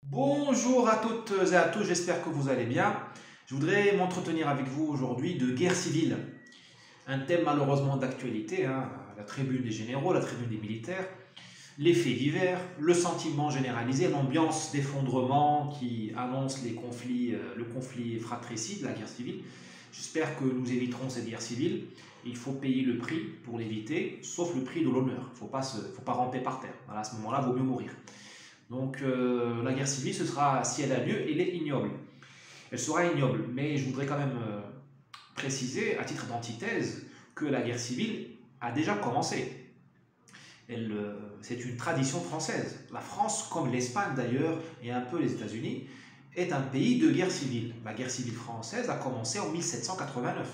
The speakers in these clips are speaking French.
Bonjour à toutes et à tous, j'espère que vous allez bien. Je voudrais m'entretenir avec vous aujourd'hui de guerre civile. Un thème malheureusement d'actualité, la tribune des généraux, la tribune des militaires, les faits divers, le sentiment généralisé, l'ambiance d'effondrement qui annonce le conflit fratricide, la guerre civile. J'espère que nous éviterons cette guerre civile. Il faut payer le prix pour l'éviter, sauf le prix de l'honneur. Il ne faut pas ramper par terre. Voilà, à ce moment-là, il vaut mieux mourir. Donc la guerre civile, ce sera, si elle a lieu, elle est ignoble. Elle sera ignoble, mais je voudrais quand même préciser, à titre d'antithèse, que la guerre civile a déjà commencé. C'est une tradition française. La France, comme l'Espagne d'ailleurs, et un peu les États-Unis, est un pays de guerre civile. La guerre civile française a commencé en 1789.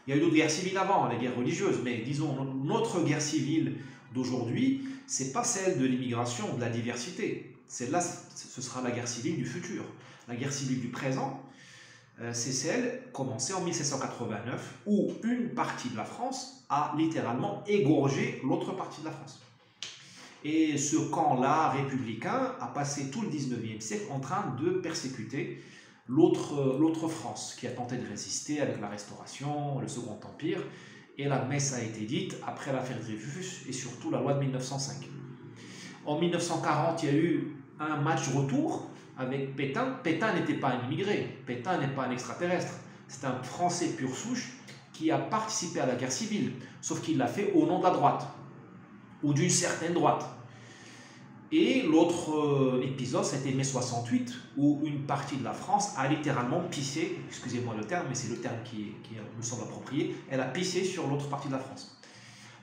Il y a eu d'autres guerres civiles avant, les guerres religieuses, mais disons, notre guerre civile d'aujourd'hui, ce n'est pas celle de l'immigration, de la diversité. Celle-là, ce sera la guerre civile du futur. La guerre civile du présent, c'est celle commencée en 1789, où une partie de la France a littéralement égorgé l'autre partie de la France. Et ce camp-là, républicain, a passé tout le 19e siècle en train de persécuter l'autre France, qui a tenté de résister avec la Restauration, le Second Empire, et la messe a été dite après l'affaire Dreyfus et surtout la loi de 1905. En 1940, il y a eu un match retour avec Pétain. Pétain n'était pas un immigré, Pétain n'est pas un extraterrestre, c'est un Français pur souche qui a participé à la guerre civile, sauf qu'il l'a fait au nom de la droite, ou d'une certaine droite. Et l'autre épisode, c'était mai 68, où une partie de la France a littéralement pissé, excusez-moi le terme, mais c'est le terme qui me semble approprié, elle a pissé sur l'autre partie de la France.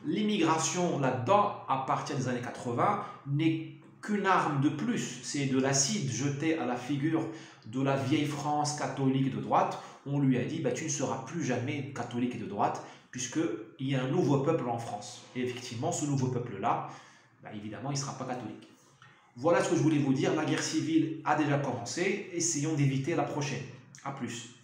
L'immigration là-dedans, à partir des années 80, n'est qu'une arme de plus. C'est de l'acide jeté à la figure de la vieille France catholique de droite. On lui a dit, tu ne seras plus jamais catholique et de droite, puisqu'il y a un nouveau peuple en France. Et effectivement, ce nouveau peuple-là, évidemment, il ne sera pas catholique. Voilà ce que je voulais vous dire. La guerre civile a déjà commencé. Essayons d'éviter la prochaine. A plus.